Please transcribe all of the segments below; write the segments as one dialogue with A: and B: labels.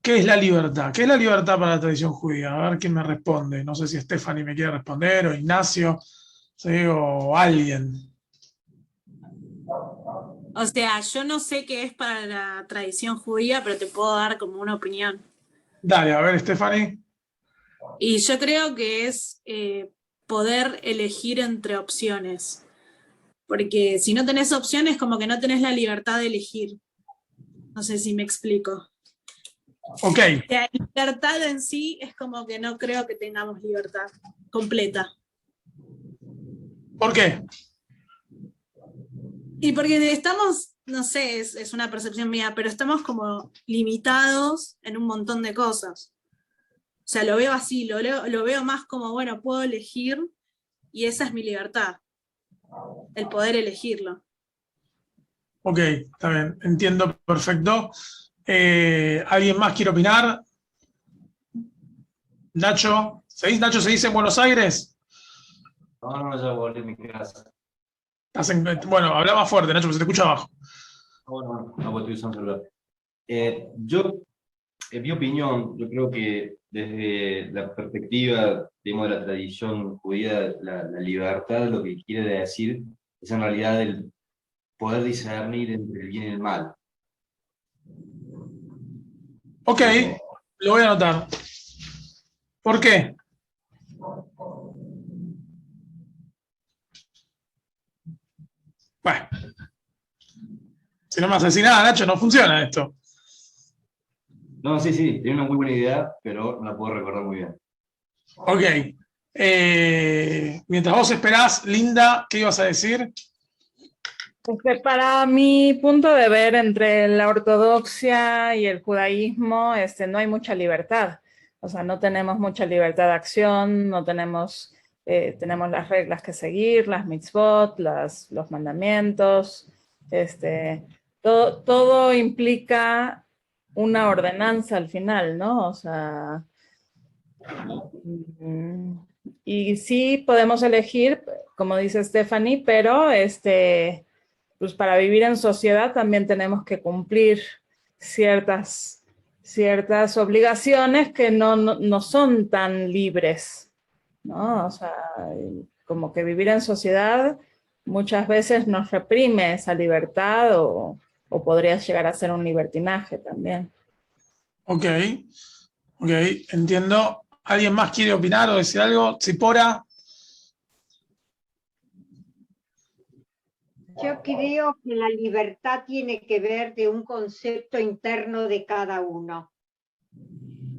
A: ¿Qué es la libertad? ¿Qué es la libertad para la tradición judía? A ver quién me responde. No sé si Stephanie me quiere responder, o Ignacio, ¿sí? O alguien.
B: O sea, yo no sé qué es para la tradición judía, pero te puedo dar como una opinión.
A: Dale, a ver, Stephanie.
B: Y yo creo que es poder elegir entre opciones. Porque si no tenés opciones, como que no tenés la libertad de elegir. No sé si me explico.
A: Ok,
B: La libertad en sí es como que no creo que tengamos libertad completa.
A: ¿por qué?
B: Y porque estamos, no sé, es una percepción mía, pero estamos como limitados en un montón de cosas. O sea, lo veo así, lo veo más como, bueno, puedo elegir y esa es mi libertad, el poder elegirlo.
A: Ok, está bien, entiendo perfecto. ¿Alguien más quiere opinar? Nacho, ¿seguís? Nacho, ¿se dice en Buenos Aires?
C: No, no, ya volví a mi casa.
A: Bueno, habla más fuerte, Nacho, que se te escucha abajo.
C: Bueno, no, porque estoy usando el celular. Yo, en mi opinión, yo creo que desde la perspectiva, digamos, de la tradición judía, la libertad lo que quiere decir es en realidad el poder discernir entre el bien y el mal.
A: Ok, lo voy a anotar. ¿Por qué? Bueno, si no me haces nada, Nacho, no funciona esto.
C: No, sí, sí, tiene una muy buena idea, pero no la puedo recordar muy bien.
A: Ok. Mientras vos esperás, Linda, ¿qué ibas a decir?
D: Para mi punto de ver, entre la ortodoxia y el judaísmo, no hay mucha libertad. O sea, no tenemos mucha libertad de acción, no tenemos, tenemos las reglas que seguir, las mitzvot, los mandamientos. Todo implica una ordenanza al final, ¿no? O sea, y sí podemos elegir, como dice Stephanie, pero pues para vivir en sociedad también tenemos que cumplir ciertas obligaciones que no son tan libres, ¿no? O sea, como que vivir en sociedad muchas veces nos reprime esa libertad o podría llegar a ser un libertinaje también.
A: Ok, ok, entiendo. ¿Alguien más quiere opinar o decir algo? Zipora.
E: Yo creo que la libertad tiene que ver de un concepto interno de cada uno.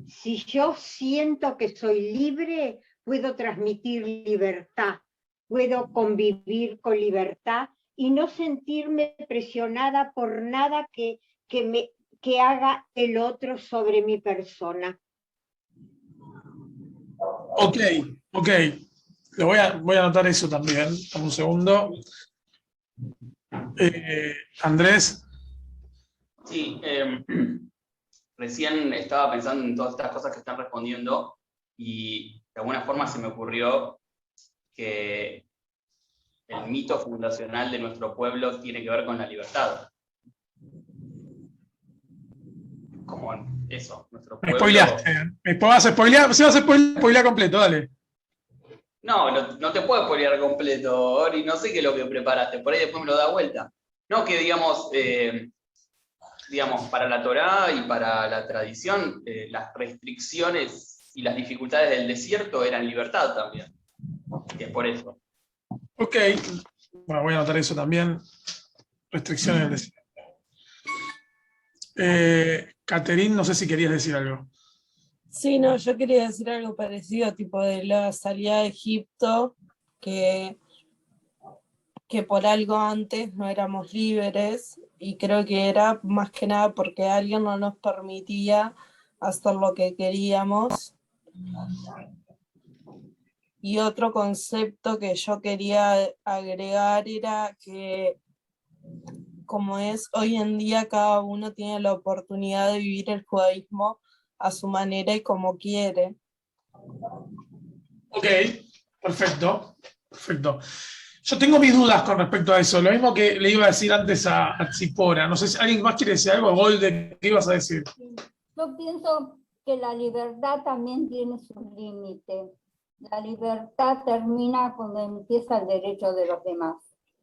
E: Si yo siento que soy libre, puedo transmitir libertad, puedo convivir con libertad y no sentirme presionada por nada que haga el otro sobre mi persona.
A: Ok, ok. Voy a anotar eso también. Dame un segundo. Andrés.
F: Sí, recién estaba pensando en todas estas cosas que están respondiendo y de alguna forma se me ocurrió que el mito fundacional de nuestro pueblo tiene que ver con la libertad. Como eso, nuestro
A: Me
F: pueblo...
A: spoileaste. ¿Me vas a spoilear? Si vas a spoilear completo, dale.
F: No te puedo spoilear completo, Ori, no sé qué es lo que preparaste, por ahí después me lo da vuelta. No, que digamos, para la Torá y para la tradición, las restricciones y las dificultades del desierto eran libertad también. Y es por eso.
A: Ok. Bueno, voy a anotar eso también. Restricciones del desierto. Catherine, no sé si querías decir algo.
G: Sí, no, yo quería decir algo parecido, tipo de la salida de Egipto, que por algo antes no éramos libres, y creo que era más que nada porque alguien no nos permitía hacer lo que queríamos. Y otro concepto que yo quería agregar era que, como es hoy en día, cada uno tiene la oportunidad de vivir el judaísmo a su manera y como quiere.
A: Ok, perfecto. Perfecto. Yo tengo mis dudas con respecto a eso. Lo mismo que le iba a decir antes a Zipora. No sé si alguien más quiere decir algo. Golde, ¿qué ibas a decir?
H: Yo pienso que la libertad también tiene sus límites. La libertad termina cuando empieza el derecho de los demás.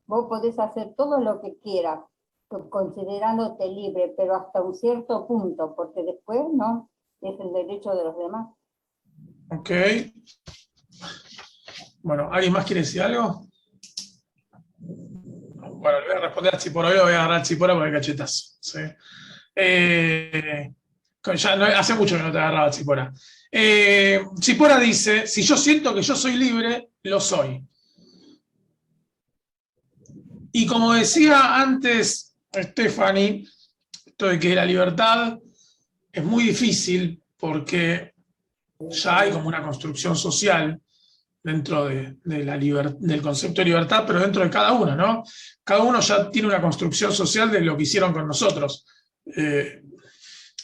H: Vos podés hacer todo lo que quieras, considerándote libre, pero hasta un cierto punto, porque después no, es el derecho de los demás.
A: Ok. Bueno, ¿alguien más quiere decir algo? Bueno, le voy a responder a Chipora, hoy lo voy a agarrar a Chipora por el cachetazo. ¿Sí? Ya no, hace mucho que no te agarraba Chipora. Chipora dice, si yo siento que yo soy libre, lo soy. Y como decía antes Stephanie, esto de que la libertad es muy difícil porque ya hay como una construcción social dentro de del concepto de libertad, pero dentro de cada uno, ¿no? Cada uno ya tiene una construcción social de lo que hicieron con nosotros.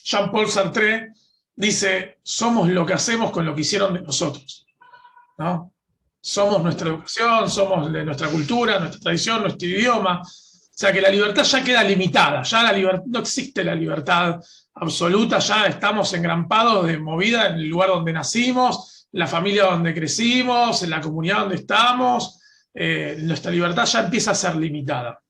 A: Jean-Paul Sartre dice, somos lo que hacemos con lo que hicieron de nosotros, ¿no? Somos nuestra educación, somos de nuestra cultura, nuestra tradición, nuestro idioma. O sea que la libertad ya queda limitada, ya no existe la libertad absoluta, ya estamos engrampados de movida en el lugar donde nacimos, en la familia donde crecimos, en la comunidad donde estamos. Nuestra libertad ya empieza a ser limitada.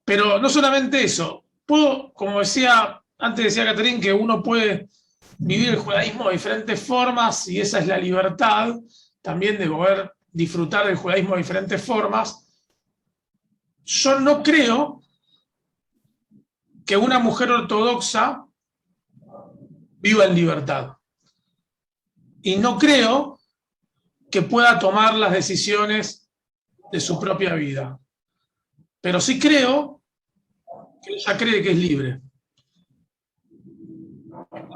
A: Pero no solamente eso, como decía, antes decía Catherine, que uno puede vivir el judaísmo de diferentes formas y esa es la libertad también de poder disfrutar del judaísmo de diferentes formas. Yo no creo que una mujer ortodoxa viva en libertad. Y no creo que pueda tomar las decisiones de su propia vida. Pero sí creo que ella cree que es libre.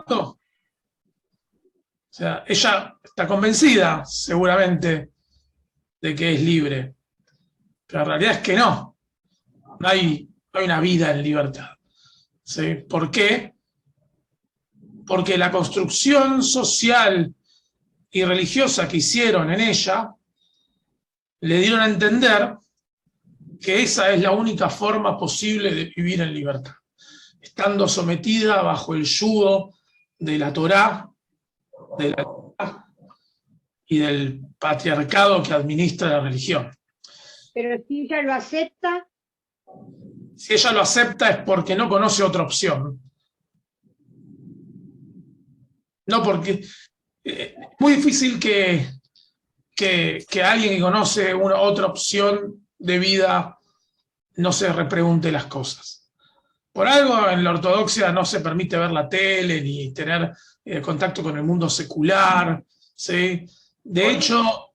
A: No. O sea, ella está convencida, seguramente, de que es libre. Pero la realidad es que no. No hay una vida en libertad. ¿Sí? ¿Por qué? Porque la construcción social y religiosa que hicieron en ella le dieron a entender que esa es la única forma posible de vivir en libertad, estando sometida bajo el yugo de la Torá, de la y del patriarcado que administra la religión.
E: Pero si ella lo acepta.
A: Si ella lo acepta es porque no conoce otra opción. No porque es muy difícil que alguien que conoce otra opción de vida no se repregunte las cosas. Por algo en la ortodoxia no se permite ver la tele ni tener contacto con el mundo secular, ¿sí? De hecho,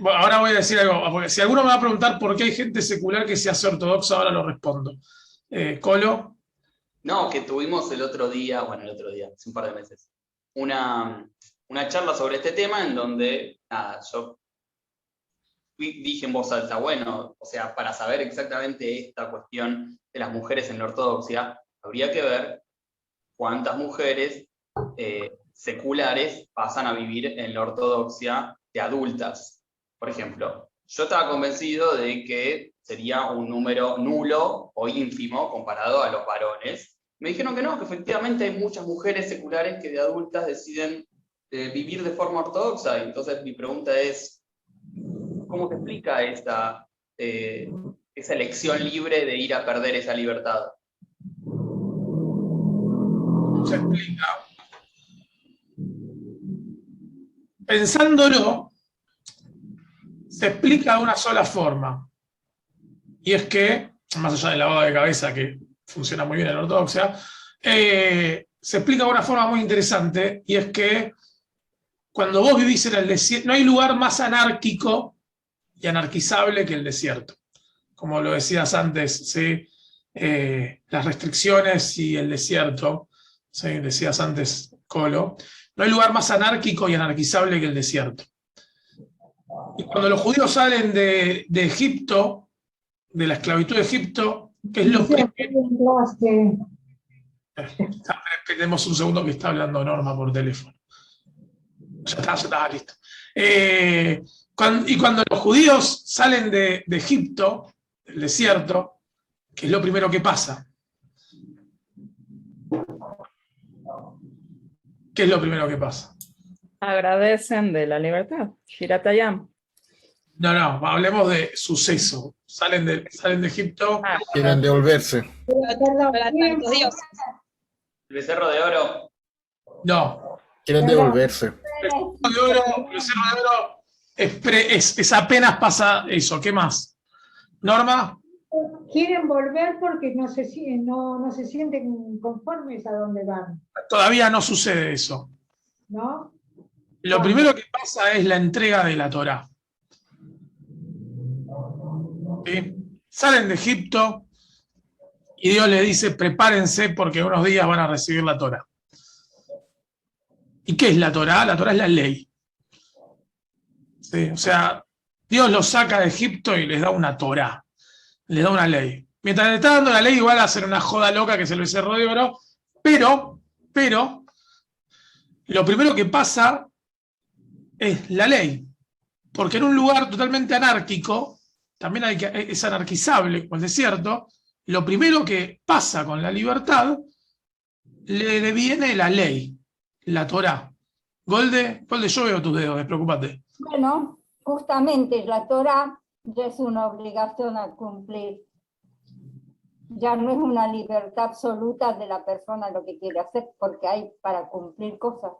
A: ahora voy a decir algo, porque si alguno me va a preguntar por qué hay gente secular que se hace ortodoxa, ahora lo respondo. ¿Colo?
F: No, que tuvimos el otro día, hace un par de meses, una charla sobre este tema en donde, yo dije en voz alta, bueno, o sea, para saber exactamente esta cuestión de las mujeres en la ortodoxia, habría que ver cuántas mujeres seculares pasan a vivir en la ortodoxia de adultas. Por ejemplo, yo estaba convencido de que sería un número nulo o ínfimo comparado a los varones. Me dijeron que no, que efectivamente hay muchas mujeres seculares que de adultas deciden vivir de forma ortodoxa. Y entonces mi pregunta es, ¿cómo se explica esa elección libre de ir a perder esa libertad?
A: Se explica. Pensándolo, se explica de una sola forma. Y es que, más allá del lavado de cabeza que funciona muy bien en la ortodoxia, se explica de una forma muy interesante, y es que cuando vos vivís en el desierto, no hay lugar más anárquico y anarquizable que el desierto. Como lo decías antes, ¿sí? Las restricciones y el desierto, ¿sí? Decías antes, Colo, no hay lugar más anárquico y anarquizable que el desierto. Y cuando los judíos salen de Egipto, de la esclavitud de Egipto, ¿qué es lo primero? Tenemos un segundo que está hablando Norma por teléfono. Ya está listo. Y cuando los judíos salen de Egipto, del desierto, ¿qué es lo primero que pasa? ¿Qué es lo primero que pasa?
D: Agradecen de la libertad. Shiratayam.
A: No, hablemos de suceso. Salen de Egipto.
I: Quieren devolverse.
J: Para tantos dioses.
F: El becerro de oro.
A: No.
I: Quieren devolverse.
A: El becerro de oro es apenas pasa eso. ¿Qué más? Norma.
K: Quieren volver porque no se sienten conformes a donde van,
A: Todavía no sucede eso.
K: ¿no?
A: Lo primero que pasa es la entrega de la Torá. ¿Sí? Salen de Egipto y Dios les dice, prepárense porque unos días van a recibir la Torá. ¿Y qué es la Torá? La Torá es la ley. ¿Sí? O sea, Dios los saca de Egipto y les da una Torá, les da una ley. Mientras le está dando la ley, igual a hacer una joda loca que es el becerro de oro, pero, lo primero que pasa es la ley. Porque en un lugar totalmente anárquico, también es anarquizable, como el desierto, lo primero que pasa con la libertad, le deviene la ley, la Torá. Golde, yo veo tus dedos, despreocúpate.
H: Bueno, justamente la Torá ya es una obligación a cumplir. Ya no es una libertad absoluta de la persona lo que quiere hacer, porque hay para cumplir cosas.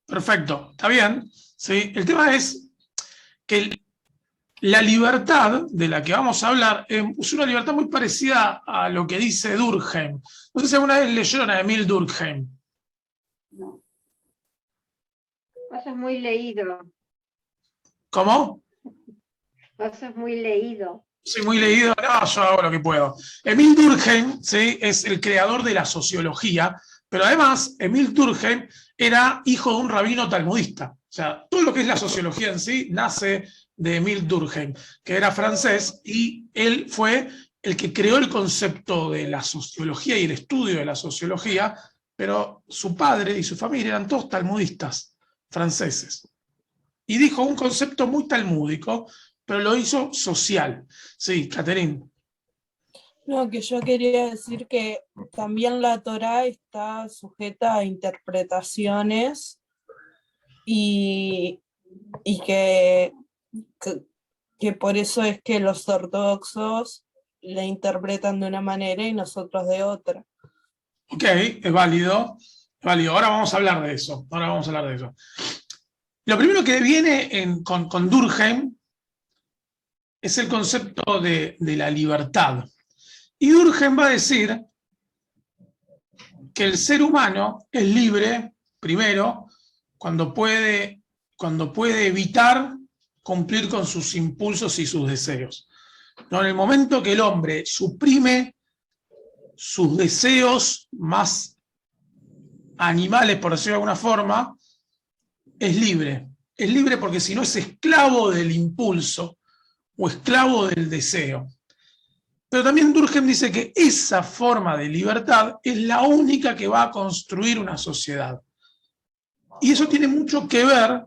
A: Perfecto, está bien. ¿Sí? El tema es que la libertad de la que vamos a hablar es una libertad muy parecida a lo que dice Durkheim. No sé si alguna vez leyeron a Emil Durkheim.
H: No.
E: Vos sos muy leído.
A: ¿Cómo?
E: Vos sos muy leído.
A: Soy muy leído, no, yo hago lo que puedo. Emil Durkheim, ¿sí?, es el creador de la sociología, pero además Emil Durkheim era hijo de un rabino talmudista. O sea, todo lo que es la sociología en sí nace de Emil Durkheim, que era francés, y él fue el que creó el concepto de la sociología y el estudio de la sociología, pero su padre y su familia eran todos talmudistas franceses. Y dijo un concepto muy talmúdico, pero lo hizo social. Sí, Catherine.
G: No, que yo quería decir que también la Torá está sujeta a interpretaciones y que por eso es que los ortodoxos la interpretan de una manera y nosotros de otra.
A: Ok, es válido. Ahora vamos a hablar de eso. Lo primero que viene con Durkheim es el concepto de la libertad. Y Durkheim va a decir que el ser humano es libre, primero, cuando puede evitar cumplir con sus impulsos y sus deseos. ¿No? En el momento que el hombre suprime sus deseos más animales, por decirlo de alguna forma, es libre. Es libre porque si no es esclavo del impulso o esclavo del deseo. Pero también Durkheim dice que esa forma de libertad es la única que va a construir una sociedad. Y eso tiene mucho que ver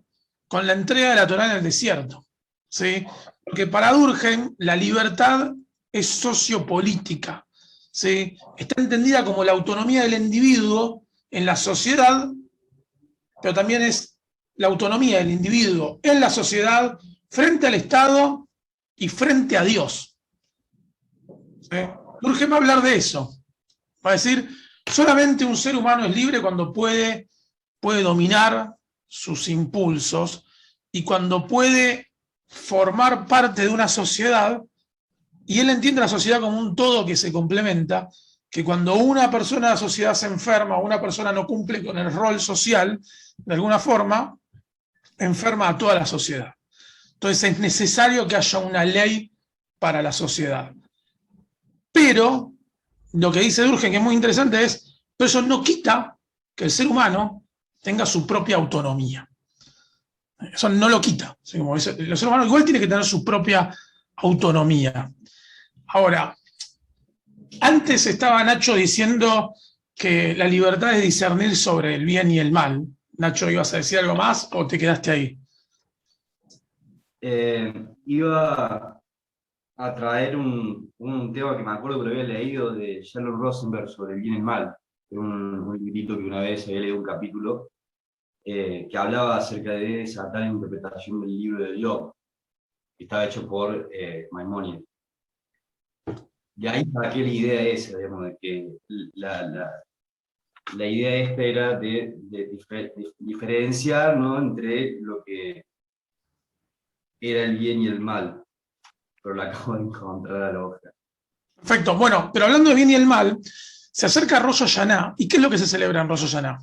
A: con la entrega de la Torá en el desierto, ¿sí? Porque para Durkheim la libertad es sociopolítica, ¿sí? Está entendida como la autonomía del individuo en la sociedad, pero también es la autonomía del individuo en la sociedad frente al Estado y frente a Dios. ¿Sí? Durkheim va a hablar de eso. Va a decir, solamente un ser humano es libre cuando puede dominar sus impulsos y cuando puede formar parte de una sociedad, y él entiende la sociedad como un todo que se complementa, que cuando una persona de la sociedad se enferma o una persona no cumple con el rol social, de alguna forma, enferma a toda la sociedad. Entonces es necesario que haya una ley para la sociedad. Pero lo que dice Durkheim, que es muy interesante, es, pero eso no quita que el ser humano tenga su propia autonomía. Eso no lo quita. El ser humano igual tiene que tener su propia autonomía. Ahora, antes estaba Nacho diciendo que la libertad es discernir sobre el bien y el mal. Nacho, ¿ibas a decir algo más o te quedaste ahí?
C: Iba a traer un tema que me acuerdo que lo había leído de Charles Rosenberg sobre el bien y el mal. Un librito que una vez había leído un capítulo que hablaba acerca de esa tal interpretación del libro de Job, que estaba hecho por Maimónides. Y ahí saqué la idea esa, digamos, de que la idea esta era de diferenciar, ¿no?, entre lo que era el bien y el mal, pero la acabo de encontrar a la hoja.
A: Perfecto. Bueno, pero hablando de bien y el mal, se acerca Rosh Hashanah. ¿Y qué es lo que se celebra en Rosh Hashanah?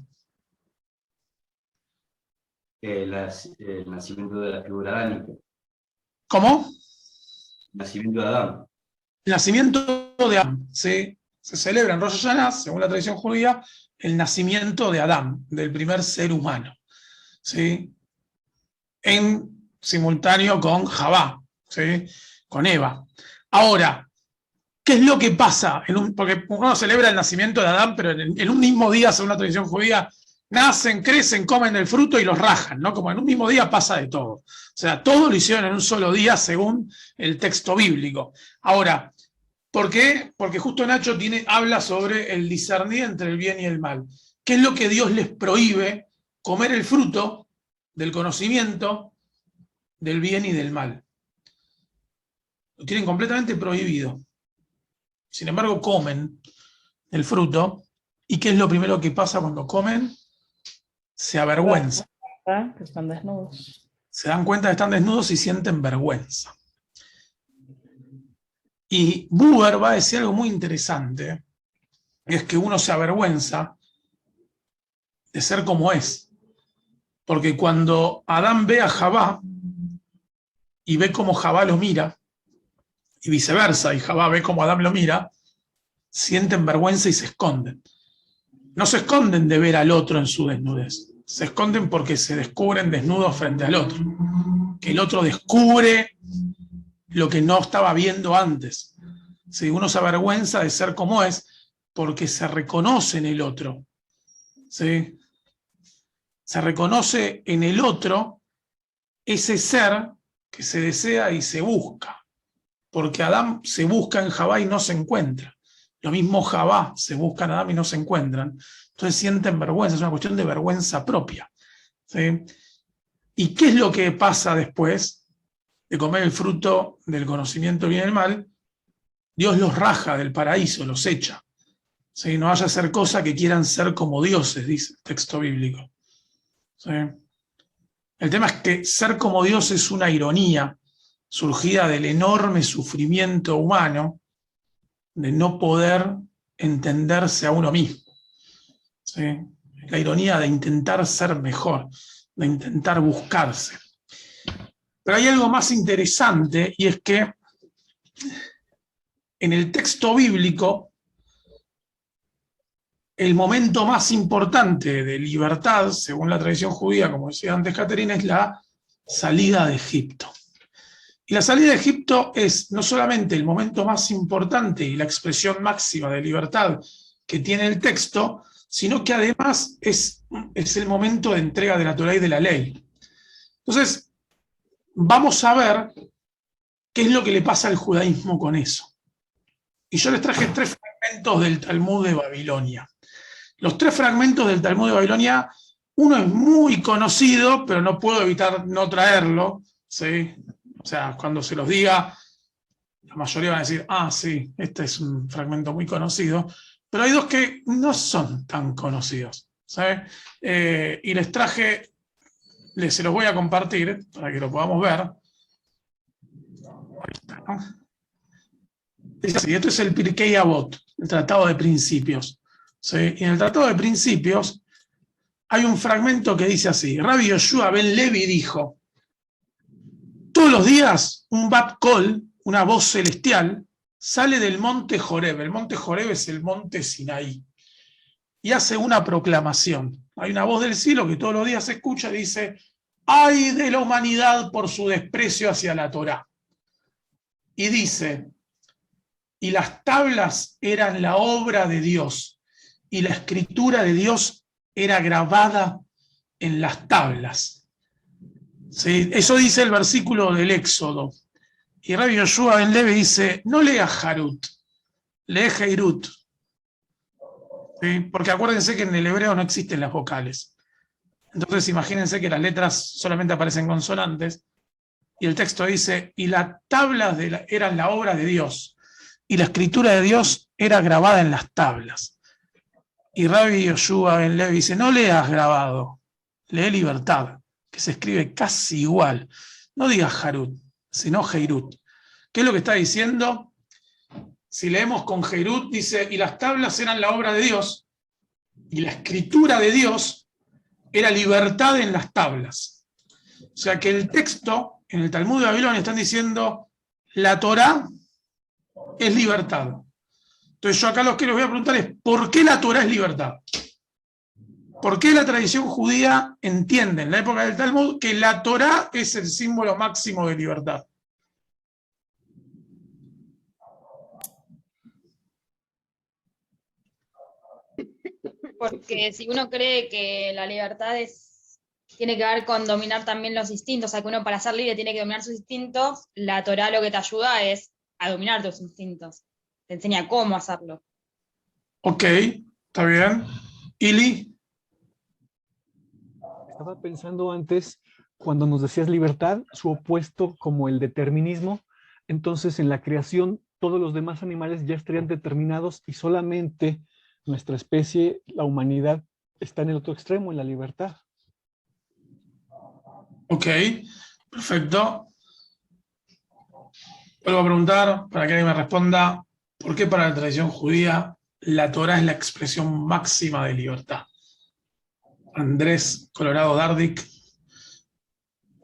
C: El nacimiento de la figura adánica.
A: ¿Cómo?
C: El nacimiento de Adán.
A: El nacimiento de Adán. ¿Sí? Se celebra en Rosh Hashanah, según la tradición judía, el nacimiento de Adán, del primer ser humano. ¿Sí? En simultáneo con Javá, ¿sí?, con Eva. Ahora, ¿qué es lo que pasa? Porque uno celebra el nacimiento de Adán, pero en un mismo día, según la tradición judía, nacen, crecen, comen el fruto y los rajan, ¿no? Como en un mismo día pasa de todo. O sea, todo lo hicieron en un solo día según el texto bíblico. Ahora, ¿por qué? Porque justo Nacho habla sobre el discernir entre el bien y el mal. ¿Qué es lo que Dios les prohíbe? Comer el fruto del conocimiento del bien y del mal. Lo tienen completamente prohibido. Sin embargo, comen el fruto. ¿Y qué es lo primero que pasa cuando comen? Se avergüenzan.
D: Que están desnudos.
A: Se dan cuenta que están desnudos y sienten vergüenza. Y Buber va a decir algo muy interesante, y es que uno se avergüenza de ser como es. Porque cuando Adán ve a Javá y ve cómo Javá lo mira, y viceversa, y Javá ve cómo Adán lo mira, sienten vergüenza y se esconden. No se esconden de ver al otro en su desnudez, se esconden porque se descubren desnudos frente al otro. Que el otro descubre lo que no estaba viendo antes. Si uno se avergüenza de ser como es, porque se reconoce en el otro. ¿Sí? Se reconoce en el otro ese ser que se desea y se busca. Porque Adán se busca en Javá y no se encuentra. Lo mismo Javá se busca en Adán y no se encuentran. Entonces sienten vergüenza, es una cuestión de vergüenza propia. ¿Sí? ¿Y qué es lo que pasa después de comer el fruto del conocimiento bien y el mal? Dios los raja del paraíso, los echa. ¿Sí? No vaya a ser cosa que quieran ser como dioses, dice el texto bíblico. ¿Sí? El tema es que ser como Dios es una ironía surgida del enorme sufrimiento humano de no poder entenderse a uno mismo. ¿Sí? La ironía de intentar ser mejor, de intentar buscarse. Pero hay algo más interesante, y es que en el texto bíblico, el momento más importante de libertad, según la tradición judía, como decía antes Caterina, es la salida de Egipto. Y la salida de Egipto es no solamente el momento más importante y la expresión máxima de libertad que tiene el texto, sino que además es el momento de entrega de la Torá y de la ley. Entonces, vamos a ver qué es lo que le pasa al judaísmo con eso. Y yo les traje 3 fragmentos del Talmud de Babilonia. Los 3 fragmentos del Talmud de Babilonia, uno es muy conocido, pero no puedo evitar no traerlo, ¿sí? O sea, cuando se los diga, la mayoría van a decir, ah, sí, este es un fragmento muy conocido, pero hay 2 que no son tan conocidos, ¿sí? Y les traje, se los voy a compartir para que lo podamos ver. Ahí está, ¿no? Dice así, esto es el Pirkei Avot, el Tratado de Principios. ¿Sí? Y en el Tratado de Principios hay un fragmento que dice así: Rabbi Yoshua ben Levi dijo, todos los días un Bat Kol, una voz celestial, sale del monte Joreb. El monte Joreb es el monte Sinaí. Y hace una proclamación. Hay una voz del cielo que todos los días se escucha y dice, ¡ay de la humanidad por su desprecio hacia la Torá! Y dice, y las tablas eran la obra de Dios, y la escritura de Dios era grabada en las tablas. ¿Sí? Eso dice el versículo del Éxodo. Y Rabbi Yoshua ben Levi dice, no lea Harut, lee Heirut. ¿Sí? Porque acuérdense que en el hebreo no existen las vocales. Entonces imagínense que las letras solamente aparecen consonantes, y el texto dice, y las tablas eran la obra de Dios, y la escritura de Dios era grabada en las tablas. Y Rabbi Yoshua ben Levi dice, no leas grabado, lee libertad, que se escribe casi igual. No digas Harut, sino Heirut. ¿Qué es lo que está diciendo? Si leemos con Heirut, dice, y las tablas eran la obra de Dios, y la escritura de Dios era libertad en las tablas. O sea que el texto, en el Talmud de Babilonia, están diciendo, la Torá es libertad. Entonces yo acá lo que les voy a preguntar es, ¿por qué la Torá es libertad? ¿Por qué la tradición judía entiende en la época del Talmud que la Torá es el símbolo máximo de libertad?
J: Porque si uno cree que la libertad tiene que ver con dominar también los instintos, o sea, que uno para ser libre tiene que dominar sus instintos, la Torá lo que te ayuda es a dominar tus instintos. Te enseña cómo hacerlo.
A: Ok, está bien. Ili.
L: Estaba pensando antes, cuando nos decías libertad, su opuesto como el determinismo. Entonces, en la creación, todos los demás animales ya estarían determinados y solamente nuestra especie, la humanidad, está en el otro extremo, en la libertad.
A: Ok, perfecto. Vuelvo a preguntar, para que alguien me responda, ¿por qué para la tradición judía la Torá es la expresión máxima de libertad? Andrés Colorado Dardic.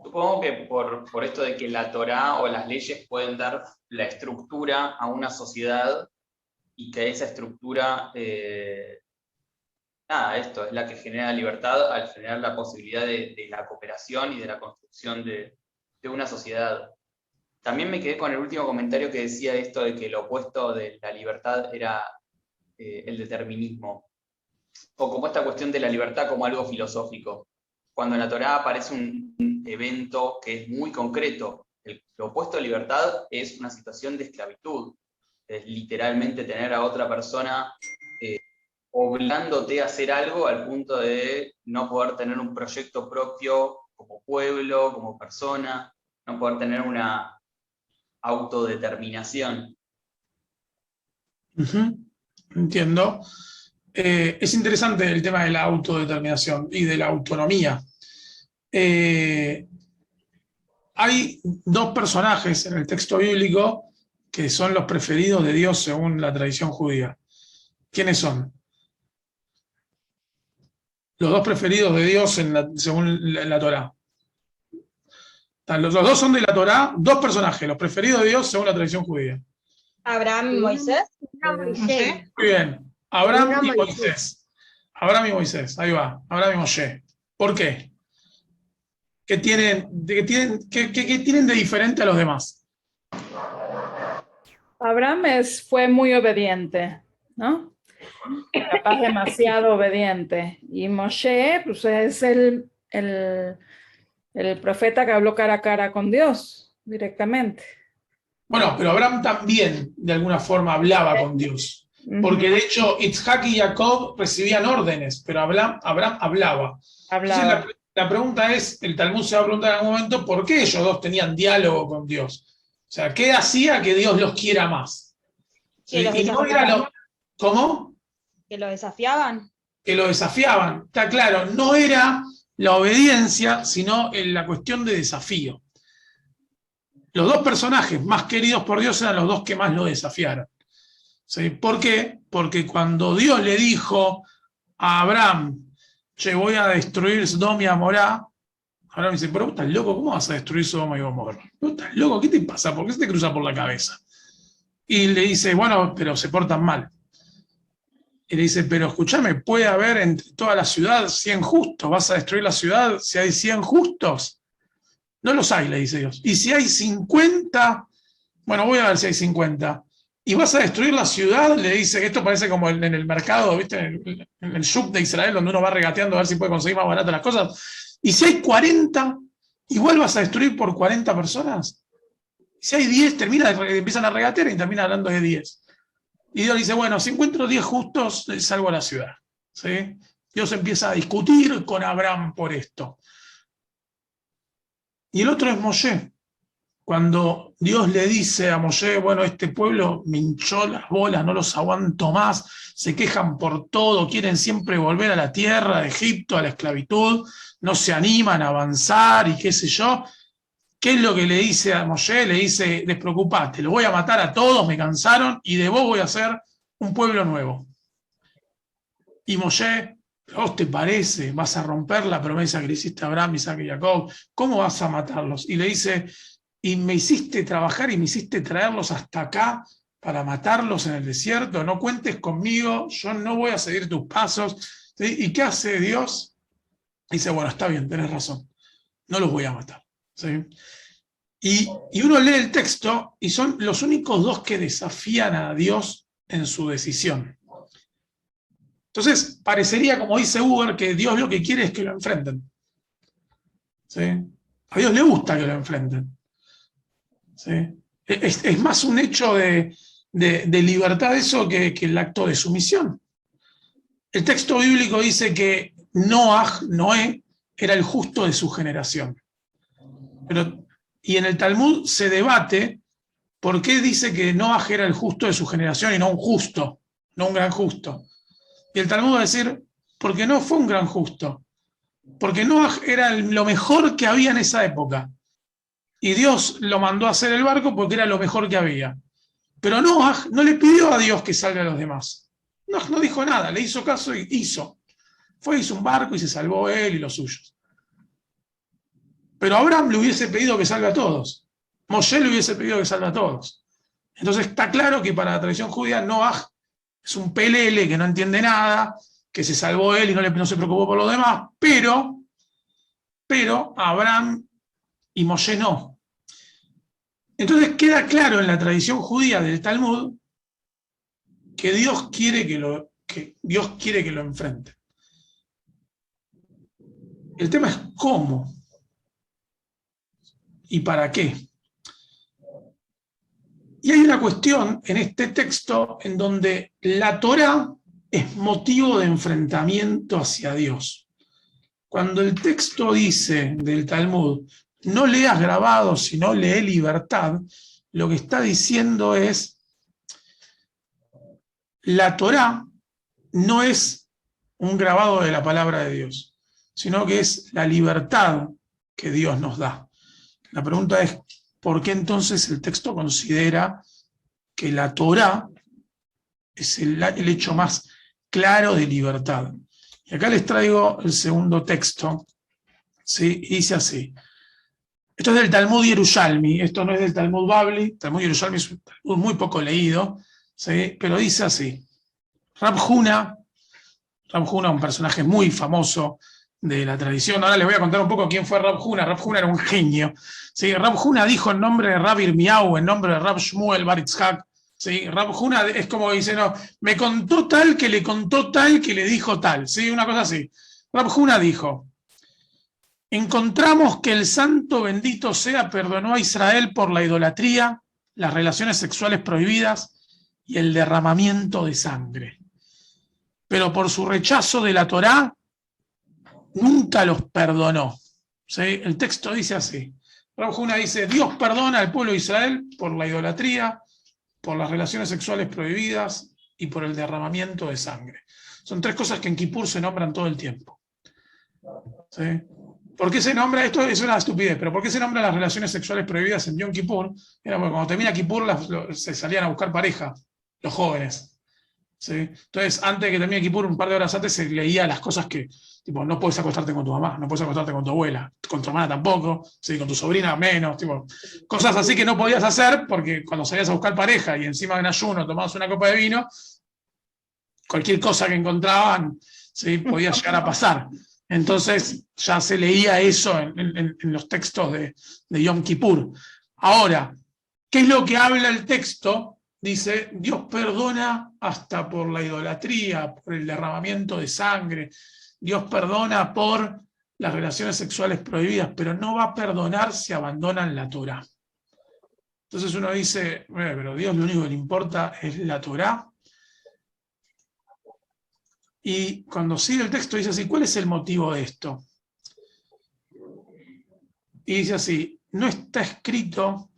F: Supongo que por esto de que la Torá o las leyes pueden dar la estructura a una sociedad y que esa estructura, esto es la que genera libertad al generar la posibilidad de la cooperación y de la construcción de una sociedad. También me quedé con el último comentario que decía esto de que lo opuesto de la libertad era el determinismo, o como esta cuestión de la libertad como algo filosófico. Cuando en la Torá aparece un evento que es muy concreto, lo opuesto a libertad es una situación de esclavitud, es literalmente tener a otra persona obligándote a hacer algo al punto de no poder tener un proyecto propio como pueblo, como persona, no poder tener una autodeterminación.
A: Entiendo. Es interesante el tema de la autodeterminación y de la autonomía. Hay dos personajes en el texto bíblico que son los preferidos de Dios según la tradición judía. ¿Quiénes son? Los dos preferidos de Dios según la Torá. Los dos son de la Torá, dos personajes, los preferidos de Dios según la tradición judía.
J: Abraham y Moisés.
A: Muy bien. Abraham y Moisés. Abraham y Moisés, ahí va. Abraham y Moshe. ¿Por qué? ¿Qué tienen de diferente a los demás?
D: Abraham fue muy obediente, ¿no? Capaz demasiado obediente. Y Moshe, pues es el profeta que habló cara a cara con Dios directamente.
A: Bueno, pero Abraham también de alguna forma hablaba con Dios. Porque de hecho Isaac y Jacob recibían órdenes, pero Abraham hablaba. Entonces, la pregunta es, el Talmud se va a preguntar en algún momento, ¿por qué ellos dos tenían diálogo con Dios? O sea, ¿qué hacía que Dios los quiera más?
J: ¿Que los
A: desafiaban? ¿Cómo?
J: ¿Que lo desafiaban?
A: Que lo desafiaban. Está claro, no era la obediencia, sino la cuestión de desafío. Los dos personajes más queridos por Dios eran los dos que más lo desafiaron. ¿Sí? ¿Por qué? Porque cuando Dios le dijo a Abraham, che, voy a destruir Sodoma y Gomorra, Abraham dice, pero estás loco, ¿cómo vas a destruir Sodoma y Gomorra? ¿Estás loco? ¿Qué te pasa? ¿Por qué se te cruza por la cabeza? Y le dice, bueno, pero se portan mal. Y le dice, pero escúchame, puede haber entre toda la ciudad 100 justos, ¿vas a destruir la ciudad si hay 100 justos? No los hay, le dice Dios. Y si hay 50, bueno, voy a ver si hay 50. Y vas a destruir la ciudad, le dice, que esto parece como en el mercado, ¿viste? En el shuk de Israel, donde uno va regateando a ver si puede conseguir más baratas las cosas. Y si hay 40, igual vas a destruir por 40 personas. Y si hay 10, empiezan a regatear y termina hablando de 10. Y Dios dice, bueno, si encuentro 10 justos, salgo a la ciudad. ¿Sí? Dios empieza a discutir con Abraham por esto. Y el otro es Moshe. Cuando Dios le dice a Moshe, bueno, este pueblo me hinchó las bolas, no los aguanto más, se quejan por todo, quieren siempre volver a la tierra de Egipto, a la esclavitud, no se animan a avanzar y qué sé yo. ¿Qué es lo que le dice a Moshe? Le dice, despreocupate, los voy a matar a todos, me cansaron, y de vos voy a hacer un pueblo nuevo. Y Moshe, ¿a vos te parece? ¿Vas a romper la promesa que le hiciste a Abraham, Isaac y Jacob? ¿Cómo vas a matarlos? Y le dice, y me hiciste trabajar y me hiciste traerlos hasta acá para matarlos en el desierto, no cuentes conmigo, yo no voy a seguir tus pasos. ¿Sí? ¿Y qué hace Dios? Dice, bueno, está bien, tenés razón, no los voy a matar. ¿Sí? Y uno lee el texto y son los únicos dos que desafían a Dios en su decisión. Entonces, parecería, como dice Uber, que Dios lo que quiere es que lo enfrenten. ¿Sí? A Dios le gusta que lo enfrenten. ¿Sí? Es más un hecho de libertad eso que el acto de sumisión. El texto bíblico dice que Noé, era el justo de su generación. Y en el Talmud se debate por qué dice que Noé era el justo de su generación y no un justo, no un gran justo. Y el Talmud va a decir, porque no fue un gran justo, porque Noé era lo mejor que había en esa época. Y Dios lo mandó a hacer el barco porque era lo mejor que había. Pero Noé no le pidió a Dios que salve a los demás. No dijo nada, le hizo caso y hizo. Hizo un barco y se salvó él y los suyos. Pero Abraham le hubiese pedido que salve a todos. Moshe le hubiese pedido que salve a todos. Entonces está claro que para la tradición judía Noé es un pelele que no entiende nada, que se salvó él y no se preocupó por los demás, pero Abraham y Moshe no. Entonces queda claro en la tradición judía del Talmud que Dios quiere que lo enfrente. El tema es cómo y para qué. Y hay una cuestión en este texto en donde la Torá es motivo de enfrentamiento hacia Dios. Cuando el texto dice del Talmud, no leas grabado, sino lee libertad, lo que está diciendo es, la Torá no es un grabado de la palabra de Dios, sino que es la libertad que Dios nos da. La pregunta es, ¿por qué entonces el texto considera que la Torá es el hecho más claro de libertad? Y acá les traigo el segundo texto, ¿sí? Y dice así. Esto es del Talmud Yerushalmi, esto no es del Talmud Babli. El Talmud Yerushalmi es un Talmud muy poco leído, ¿sí? Pero dice así. Rab Huna, un personaje muy famoso de la tradición. Ahora les voy a contar un poco quién fue Rab Huna. Rab Huna era un genio. ¿Sí? Rab Huna dijo en nombre de Rab Irmiau, en nombre de Rab Shmuel Bar Itzhak. ¿Sí? Rab Huna es como dice, no, me contó tal que le contó tal que le dijo tal. ¿Sí? Una cosa así. Rab Huna dijo, encontramos que el santo bendito sea perdonó a Israel por la idolatría, las relaciones sexuales prohibidas y el derramamiento de sangre. Pero por su rechazo de la Torá, nunca los perdonó. ¿Sí? El texto dice así. Rab Huna dice, Dios perdona al pueblo de Israel por la idolatría, por las relaciones sexuales prohibidas y por el derramamiento de sangre. Son tres cosas que en Kippur se nombran todo el tiempo. ¿Sí? ¿Por qué se nombra? Esto es una estupidez, pero ¿por qué se nombran las relaciones sexuales prohibidas en Yom Kippur? Era porque cuando termina Kippur se salían a buscar pareja, los jóvenes. ¿Sí? Entonces, antes de que termine Kippur, un par de horas antes, se leía las cosas que, tipo, no puedes acostarte con tu mamá, no puedes acostarte con tu abuela, con tu hermana tampoco, ¿sí? Con tu sobrina menos, tipo, cosas así que no podías hacer porque cuando salías a buscar pareja y encima en ayuno tomabas una copa de vino, cualquier cosa que encontraban, ¿sí? Podía llegar a pasar. Entonces ya se leía eso en los textos de Yom Kippur. Ahora, ¿qué es lo que habla el texto? Dice, Dios perdona hasta por la idolatría, por el derramamiento de sangre. Dios perdona por las relaciones sexuales prohibidas, pero no va a perdonar si abandonan la Torá. Entonces uno dice, pero Dios lo único que le importa es la Torá. Y cuando sigue el texto dice así, ¿cuál es el motivo de esto? Y dice así, no está escrito,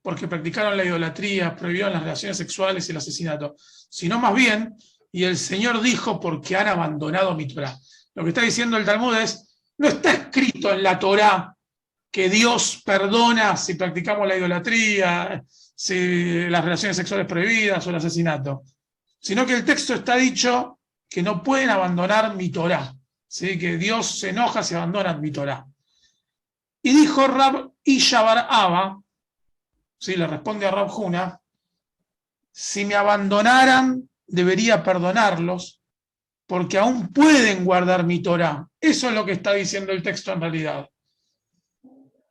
A: porque practicaron la idolatría, prohibieron las relaciones sexuales y el asesinato, sino más bien, y el Señor dijo, porque han abandonado mi Torá. Lo que está diciendo el Talmud es, no está escrito en la Torá que Dios perdona si practicamos la idolatría, si las relaciones sexuales prohibidas o el asesinato, sino que el texto está dicho que no pueden abandonar mi Torá, ¿sí? Que Dios se enoja si abandonan mi Torá. Y dijo Rab Isha bar Abba, ¿sí? Le responde a Rab Huna, si me abandonaran, debería perdonarlos, porque aún pueden guardar mi Torá. Eso es lo que está diciendo el texto en realidad.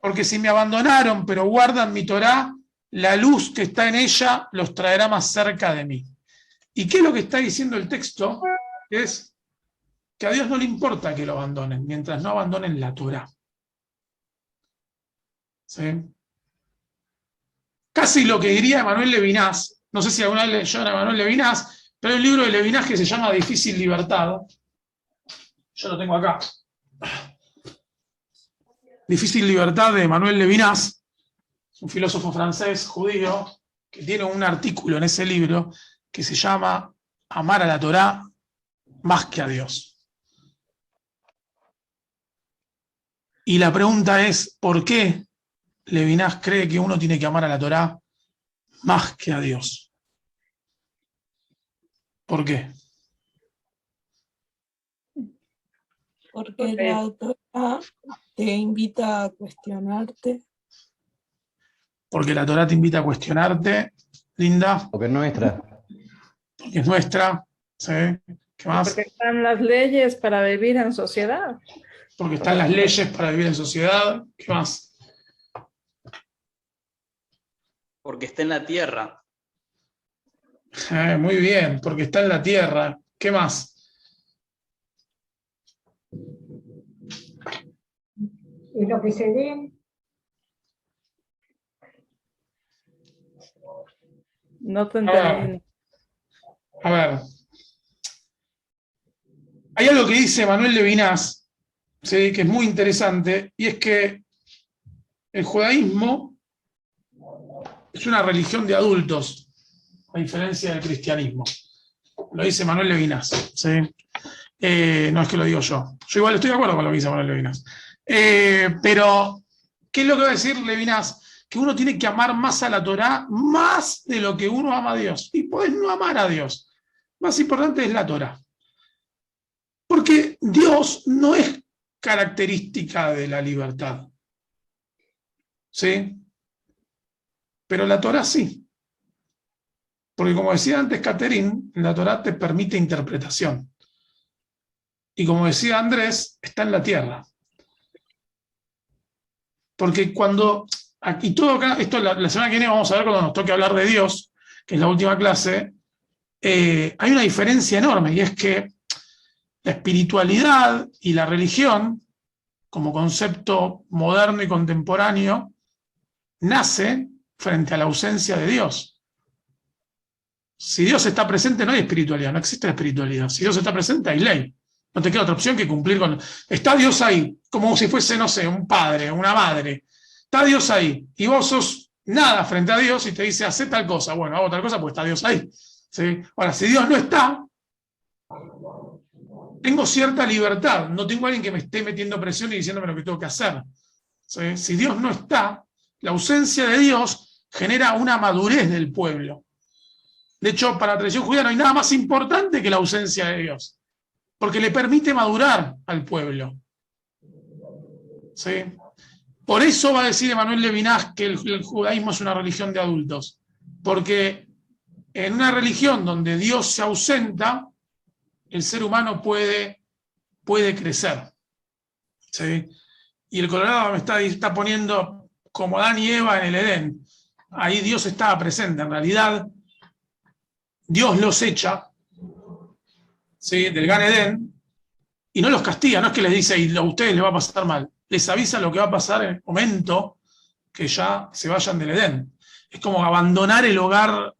A: Porque si me abandonaron, pero guardan mi Torá, la luz que está en ella los traerá más cerca de mí. ¿Y qué es lo que está diciendo el texto? Es que a Dios no le importa que lo abandonen, mientras no abandonen la Torá. ¿Sí? Casi lo que diría Emanuel Levinas, no sé si alguna vez leyó a Emanuel Levinas, pero hay un libro de Levinas que se llama Difícil Libertad. Yo lo tengo acá. Difícil Libertad de Emanuel Levinas, un filósofo francés, judío, que tiene un artículo en ese libro que se llama Amar a la Torá más que a Dios. Y la pregunta es, ¿por qué Levinas cree que uno tiene que amar a la Torá más que a Dios? ¿Por qué?
G: Porque la Torá te invita a cuestionarte.
A: Porque la Torá te invita a cuestionarte, Linda.
C: Porque es nuestra.
A: Porque es nuestra. ¿Sí? ¿Qué más?
D: Porque están las leyes para vivir en sociedad.
A: Porque están las leyes para vivir en sociedad. ¿Qué más?
F: Porque está en la tierra.
A: Muy bien, porque está en la tierra. ¿Qué más?
K: Y lo que se ve.
D: No te entendí.
A: A ver. Hay algo que dice Manuel Levinas, ¿sí? Que es muy interesante, y es que el judaísmo es una religión de adultos, a diferencia del cristianismo. Lo dice Manuel Levinas, ¿sí? No es que lo digo yo. Yo igual estoy de acuerdo con lo que dice Manuel Levinas. Pero, ¿qué es lo que va a decir Levinas? Que uno tiene que amar más a la Torá, más de lo que uno ama a Dios. Y podés no amar a Dios. Más importante es la Torá. Porque Dios no es característica de la libertad. ¿Sí? Pero la Torá sí. Porque como decía antes Catherine, la Torá te permite interpretación. Y como decía Andrés, está en la tierra. Porque cuando, aquí todo acá, esto la semana que viene vamos a ver cuando nos toque hablar de Dios, que es la última clase, hay una diferencia enorme, y es que la espiritualidad y la religión, como concepto moderno y contemporáneo, nace frente a la ausencia de Dios. Si Dios está presente, no hay espiritualidad, no existe la espiritualidad. Si Dios está presente, hay ley. No te queda otra opción que cumplir con... Está Dios ahí, como si fuese, no sé, un padre, una madre. Está Dios ahí, y vos sos nada frente a Dios y te dice, hacé tal cosa. Bueno, hago tal cosa porque está Dios ahí. ¿Sí? Ahora, si Dios no está, tengo cierta libertad. No tengo a alguien que me esté metiendo presión y diciéndome lo que tengo que hacer. ¿Sí? Si Dios no está, la ausencia de Dios genera una madurez del pueblo. De hecho, para la tradición judía no hay nada más importante que la ausencia de Dios, porque le permite madurar al pueblo. ¿Sí? Por eso va a decir Emanuel Levinas que el judaísmo es una religión de adultos, porque en una religión donde Dios se ausenta, el ser humano puede crecer. ¿Sí? Y el Colorado me está poniendo como Adán y Eva en el Edén. Ahí Dios estaba presente. En realidad, Dios los echa, ¿sí?, del Gan Edén, y no los castiga. No es que les dice, y a ustedes les va a pasar mal. Les avisa lo que va a pasar en el momento que ya se vayan del Edén. Es como abandonar el hogar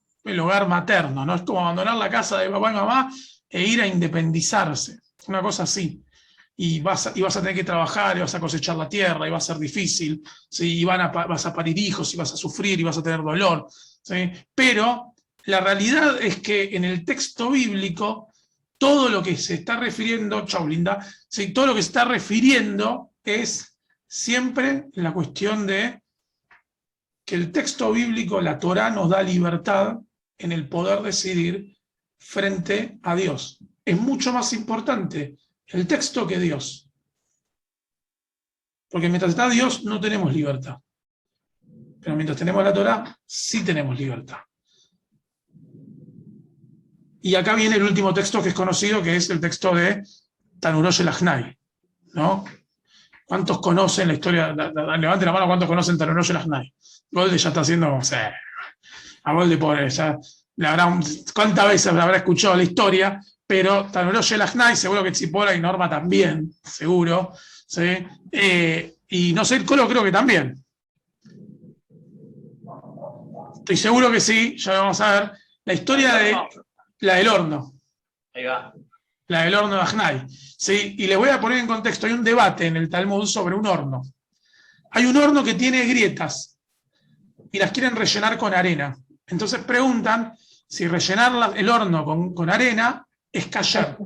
A: materno, ¿no? Es como abandonar la casa de papá y mamá e ir a independizarse, una cosa así. Y vas a tener que trabajar, y vas a cosechar la tierra, y va a ser difícil, ¿sí? Y vas a parir hijos, y vas a sufrir, y vas a tener dolor, ¿sí? Pero la realidad es que en el texto bíblico, todo lo que se está refiriendo, chau Linda, ¿sí? Todo lo que se está refiriendo es siempre la cuestión de que el texto bíblico, la Torá, nos da libertad en el poder decidir frente a Dios. Es mucho más importante el texto que Dios. Porque mientras está Dios no tenemos libertad. Pero mientras tenemos la Torá, sí tenemos libertad. Y acá viene el último texto que es conocido, que es el texto de Tanuro Shelachnai, ¿no? ¿Cuántos conocen la historia? Levanten la mano, ¿cuántos conocen Tanuro Shelachnai? Golde ya está haciendo, o sea, a Golde pobre, ya ¿cuántas veces habrá escuchado la historia? Pero Tanuro Shelachnai, seguro que Tzipora y Norma también, seguro, ¿sí? Y no sé, el Colo creo que también. Estoy seguro que sí, ya vamos a ver. La historia de la del horno.
F: Ahí va.
A: La del horno de Ajnai. ¿Sí? Y les voy a poner en contexto, hay un debate en el Talmud sobre un horno. Hay un horno que tiene grietas y las quieren rellenar con arena. Entonces preguntan si rellenar el horno con arena es kasher.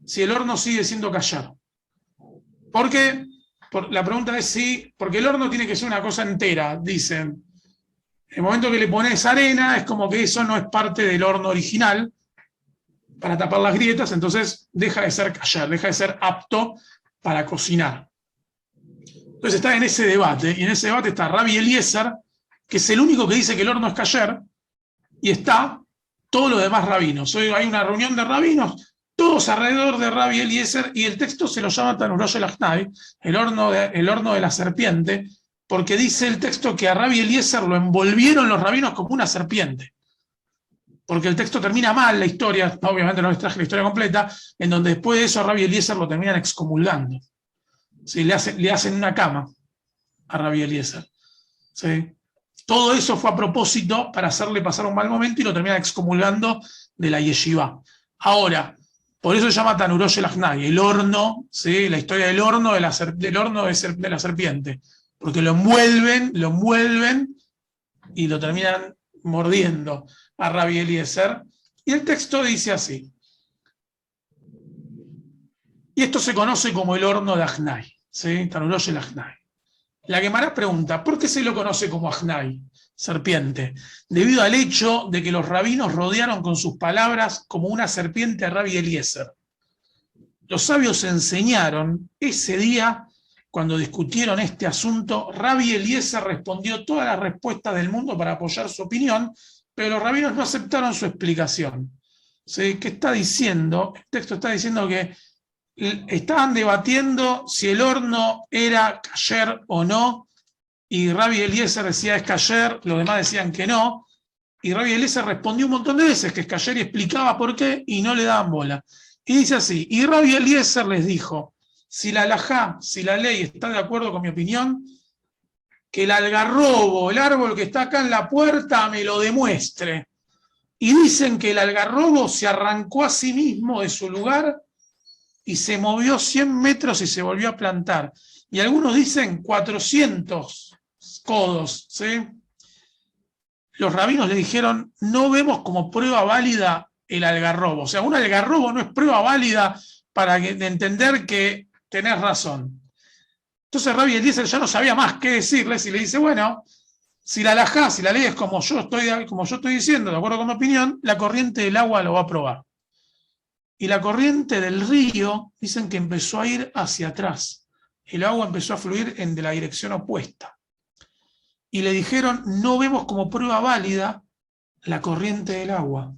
A: Si el horno sigue siendo kasher. ¿Por qué? La pregunta es si, porque el horno tiene que ser una cosa entera, dicen. En el momento que le pones arena, es como que eso no es parte del horno original para tapar las grietas, entonces deja de ser kasher, deja de ser apto para cocinar. Entonces está en ese debate, y en ese debate está Rabbi Eliezer, que es el único que dice que el horno es kasher, y está todos los demás rabinos. Hoy hay una reunión de rabinos, todos alrededor de Rabbi Eliezer, y el texto se lo llama Tanuro Shelachnai, el horno de la serpiente, porque dice el texto que a Rabbi Eliezer lo envolvieron los rabinos como una serpiente. Porque el texto termina mal, la historia, obviamente no les traje la historia completa, en donde después de eso a Rabbi Eliezer lo terminan excomulgando. ¿Sí? Le hacen una cama a Rabbi Eliezer. ¿Sí? Todo eso fue a propósito para hacerle pasar un mal momento y lo terminan excomulgando de la yeshiva. Ahora, por eso se llama Tanuro Shelachnai, el horno, ¿sí? La historia del horno de la serpiente. Porque lo envuelven y lo terminan mordiendo a Rabbi Eliezer. Y el texto dice así. Y esto se conoce como el horno de Ajnai, ¿sí? Tanuro Shelachnai. La Gemara pregunta, ¿por qué se lo conoce como Ajnai, serpiente? Debido al hecho de que los rabinos rodearon con sus palabras como una serpiente a Rabbi Eliezer. Los sabios enseñaron ese día. Cuando discutieron este asunto, Rabbi Eliezer respondió todas las respuestas del mundo para apoyar su opinión, pero los rabinos no aceptaron su explicación. ¿Sí? ¿Qué está diciendo? El texto está diciendo que estaban debatiendo si el horno era kasher o no, y Rabbi Eliezer decía es kasher, los demás decían que no, y Rabbi Eliezer respondió un montón de veces que es kasher y explicaba por qué, y no le daban bola. Y dice así, y Rabbi Eliezer les dijo, si la halajá, si la ley está de acuerdo con mi opinión, que el algarrobo, el árbol que está acá en la puerta, me lo demuestre. Y dicen que el algarrobo se arrancó a sí mismo de su lugar y se movió 100 metros y se volvió a plantar. Y algunos dicen 400 codos, ¿sí? Los rabinos le dijeron, no vemos como prueba válida el algarrobo. O sea, un algarrobo no es prueba válida para entender que tenés razón. Entonces Rabbi Eliezer ya no sabía más qué decirles y le dice, bueno, si la halajá, si la ley es como yo estoy diciendo, de acuerdo con mi opinión, la corriente del agua lo va a probar. Y la corriente del río, dicen que empezó a ir hacia atrás. El agua empezó a fluir en la dirección opuesta. Y le dijeron, no vemos como prueba válida la corriente del agua.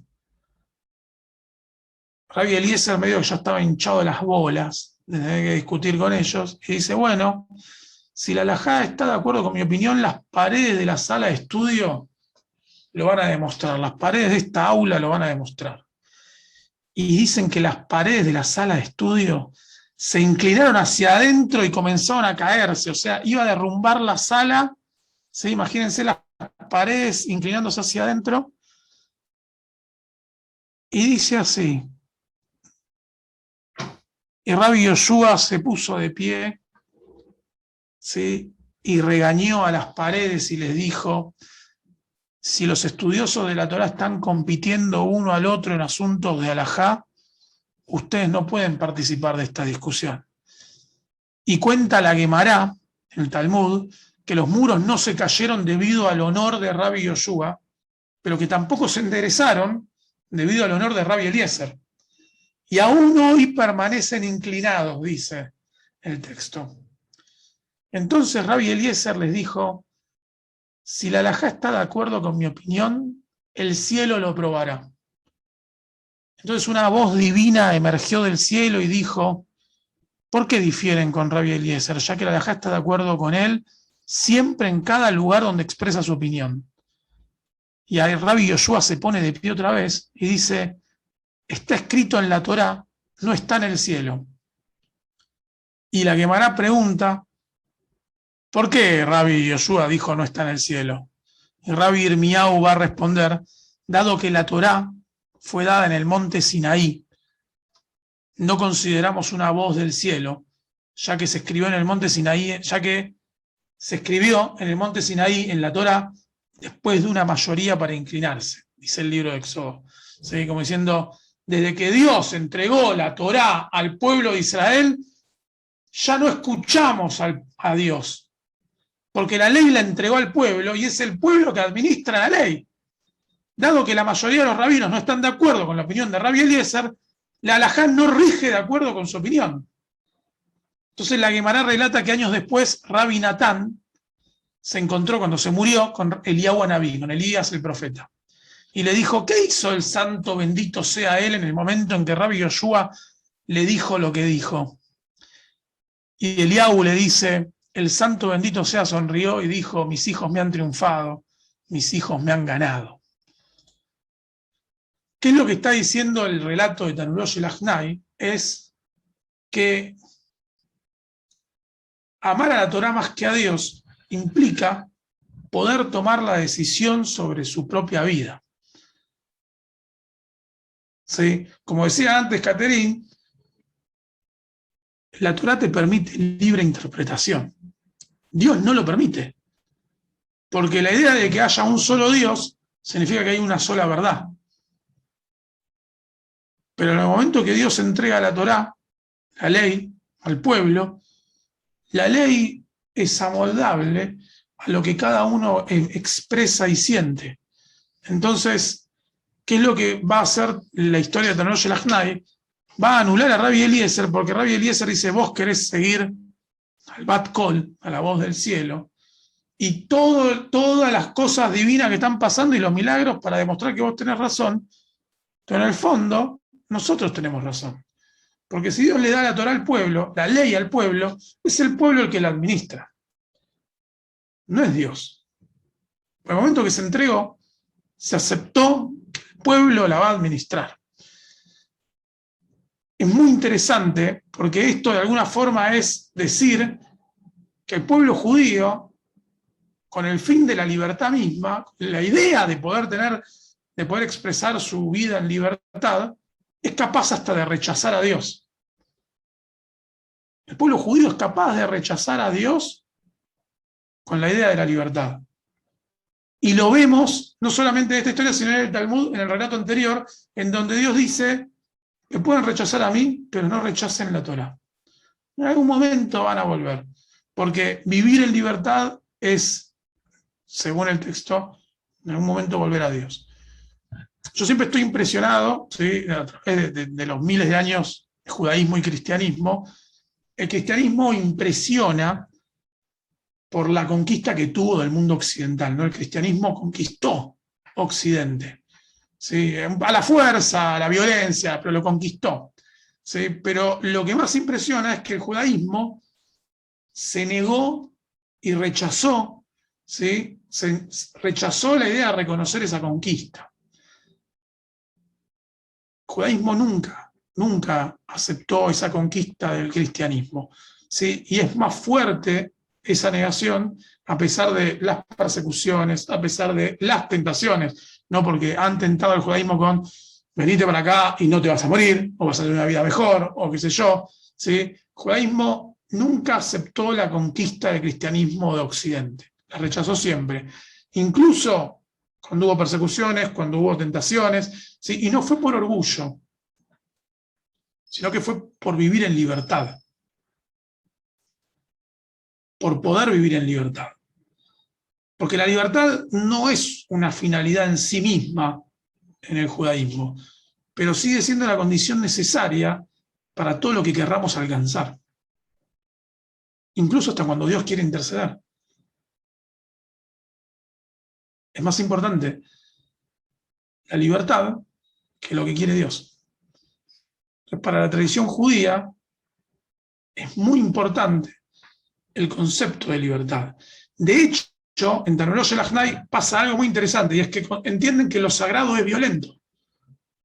A: Rabbi Eliezer medio que ya estaba hinchado de las bolas, de tener que discutir con ellos, y dice, bueno, si la halajá está de acuerdo con mi opinión, las paredes de la sala de estudio lo van a demostrar, las paredes de esta aula lo van a demostrar. Y dicen que las paredes de la sala de estudio se inclinaron hacia adentro y comenzaron a caerse, o sea, iba a derrumbar la sala, ¿sí? Imagínense las paredes inclinándose hacia adentro, y dice así, Y Rabbi Yoshua se puso de pie, ¿sí? Y regañó a las paredes y les dijo: si los estudiosos de la Torá están compitiendo uno al otro en asuntos de halajá, ustedes no pueden participar de esta discusión. Y cuenta la Guemará, en el Talmud, que los muros no se cayeron debido al honor de Rabbi Yoshua, pero que tampoco se enderezaron debido al honor de Rabbi Eliezer. Y aún hoy permanecen inclinados, dice el texto. Entonces Rabbi Eliezer les dijo: si la halajá está de acuerdo con mi opinión, el cielo lo probará. Entonces una voz divina emergió del cielo y dijo: ¿por qué difieren con Rabbi Eliezer? Ya que la halajá está de acuerdo con él siempre en cada lugar donde expresa su opinión. Y ahí Rabbi Yoshua se pone de pie otra vez y dice: está escrito en la Torá, no está en el cielo. Y la Guemará pregunta: ¿por qué Rabbi Yoshua dijo no está en el cielo? Y Rabbi Irmiau va a responder: dado que la Torá fue dada en el monte Sinaí, no consideramos una voz del cielo, ya que se escribió en el monte Sinaí, en la Torá, después de una mayoría para inclinarse, dice el libro de Éxodo. ¿Sí? Como diciendo, desde que Dios entregó la Torá al pueblo de Israel, ya no escuchamos a Dios, porque la ley la entregó al pueblo y es el pueblo que administra la ley. Dado que la mayoría de los rabinos no están de acuerdo con la opinión de Rabbi Eliezer, la halajá no rige de acuerdo con su opinión. Entonces la Guemará relata que años después Rabbi Natán se encontró cuando se murió con Eliyahu Anabí, con Elías el profeta, y le dijo: ¿qué hizo el santo bendito sea él en el momento en que Rabbi Yoshua le dijo lo que dijo? Y Eliyahu le dice: el santo bendito sea sonrió y dijo: mis hijos me han triunfado, mis hijos me han ganado. ¿Qué es lo que está diciendo el relato de Tanuró Shelachnai? Es que amar a la Torá más que a Dios implica poder tomar la decisión sobre su propia vida. ¿Sí? Como decía antes Catherine, la Torá te permite libre interpretación. Dios no lo permite. Porque la idea de que haya un solo Dios significa que hay una sola verdad. Pero en el momento que Dios entrega la Torá, la ley, al pueblo, la ley es amoldable a lo que cada uno expresa y siente. Entonces, ¿qué es lo que va a hacer la historia de Tanuró Shelachnai? Va a anular a Rabbi Eliezer, porque Rabbi Eliezer dice: vos querés seguir al Bat Kol, a la voz del cielo, y todas las cosas divinas que están pasando y los milagros para demostrar que vos tenés razón, pero en el fondo nosotros tenemos razón. Porque si Dios le da la Torá al pueblo, la ley al pueblo, es el pueblo el que la administra. No es Dios. En el momento que se entregó, se aceptó que el pueblo la va a administrar. Es muy interesante porque esto de alguna forma es decir que el pueblo judío, con el fin de la libertad misma, la idea de poder expresar su vida en libertad, es capaz hasta de rechazar a Dios. El pueblo judío es capaz de rechazar a Dios con la idea de la libertad. Y lo vemos no solamente en esta historia, sino en el Talmud, en el relato anterior, en donde Dios dice: me pueden rechazar a mí, pero no rechacen la Torá. En algún momento van a volver, porque vivir en libertad es, según el texto, en algún momento volver a Dios. Yo siempre estoy impresionado, ¿sí?, a través de los miles de años de judaísmo y cristianismo. El cristianismo impresiona por la conquista que tuvo del mundo occidental, ¿no? El cristianismo conquistó Occidente, ¿sí?, a la fuerza, a la violencia, pero lo conquistó, ¿sí? Pero lo que más impresiona es que el judaísmo se negó y rechazó, ¿sí? Rechazó la idea de reconocer esa conquista. El judaísmo nunca aceptó esa conquista del cristianismo, ¿sí? Y es más fuerte esa negación a pesar de las persecuciones, a pesar de las tentaciones, no porque han tentado al judaísmo con venite para acá y no te vas a morir, o vas a tener una vida mejor, o qué sé yo, ¿sí? El judaísmo nunca aceptó la conquista del cristianismo de Occidente, la rechazó siempre, incluso cuando hubo persecuciones, cuando hubo tentaciones, ¿sí? Y no fue por orgullo, sino que fue por vivir en libertad, por poder vivir en libertad. Porque la libertad no es una finalidad en sí misma en el judaísmo, pero sigue siendo la condición necesaria para todo lo que querramos alcanzar. Incluso hasta cuando Dios quiere interceder. Es más importante la libertad que lo que quiere Dios. Entonces, para la tradición judía es muy importante el concepto de libertad. De hecho, en Terminología Lachnai pasa algo muy interesante, y es que entienden que lo sagrado es violento.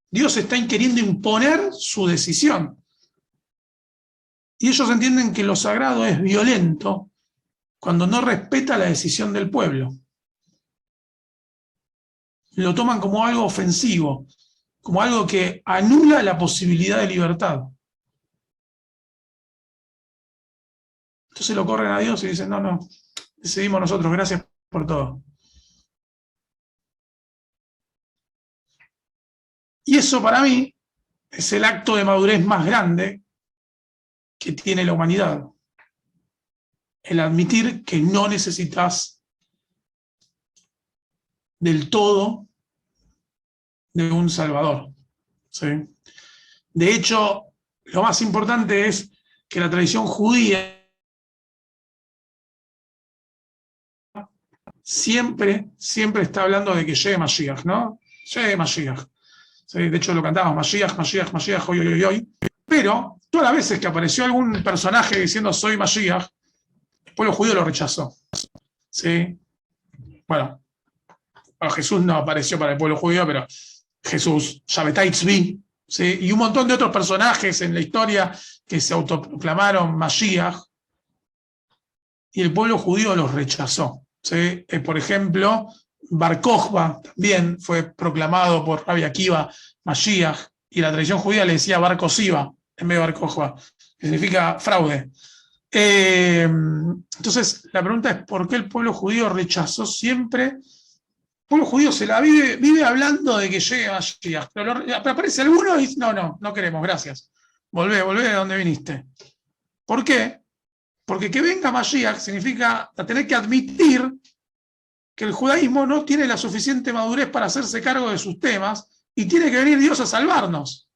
A: Dios está queriendo imponer su decisión. Y ellos entienden que lo sagrado es violento cuando no respeta la decisión del pueblo. Lo toman como algo ofensivo, como algo que anula la posibilidad de libertad. Entonces lo corren a Dios y dicen, no, decidimos nosotros, gracias por todo. Y eso para mí es el acto de madurez más grande que tiene la humanidad. El admitir que no necesitas del todo de un Salvador. ¿Sí? De hecho, lo más importante es que la tradición judía siempre está hablando de que llegue Mashiach, ¿no? Llegue Mashiach. ¿Sí? De hecho, lo cantamos, Mashiach, Mashiach, Mashiach, hoy, hoy, hoy. Pero todas las veces que apareció algún personaje diciendo soy Mashiach, el pueblo judío lo rechazó. ¿Sí? Bueno, Jesús no apareció para el pueblo judío, pero Jesús, Shabbatai Tzvi, ¿sí? Y un montón de otros personajes en la historia que se autoproclamaron Mashiach, y el pueblo judío los rechazó. ¿Sí? Por ejemplo, Bar Kokhba también fue proclamado por Rabbi Akiva Mashiach, y la tradición judía le decía Bar Kosiva en vez de Bar Kokhba, que significa fraude. Entonces, la pregunta es: ¿por qué el pueblo judío rechazó siempre? El pueblo judío se la vive hablando de que llegue Mashiach, pero aparece alguno y dice: no queremos, gracias. Volvé de donde viniste. ¿Por qué? Porque que venga Mashiach significa tener que admitir que el judaísmo no tiene la suficiente madurez para hacerse cargo de sus temas y tiene que venir Dios a salvarnos.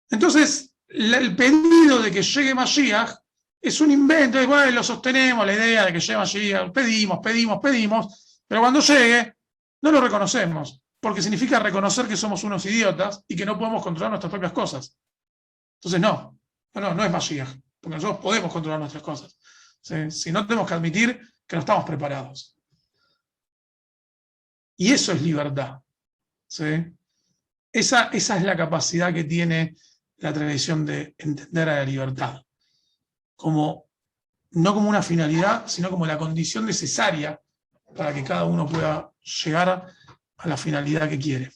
A: Entonces, el pedido de que llegue Mashiach es un invento, bueno, lo sostenemos, la idea de que llegue Mashiach, pedimos, pero cuando llegue no lo reconocemos, porque significa reconocer que somos unos idiotas y que no podemos controlar nuestras propias cosas. Entonces, no es Mashiach, porque nosotros podemos controlar nuestras cosas. ¿Sí? Si no, tenemos que admitir que no estamos preparados. Y eso es libertad. ¿Sí? Esa es la capacidad que tiene la tradición de entender a la libertad. No como una finalidad, sino como la condición necesaria para que cada uno pueda llegar a la finalidad que quiere.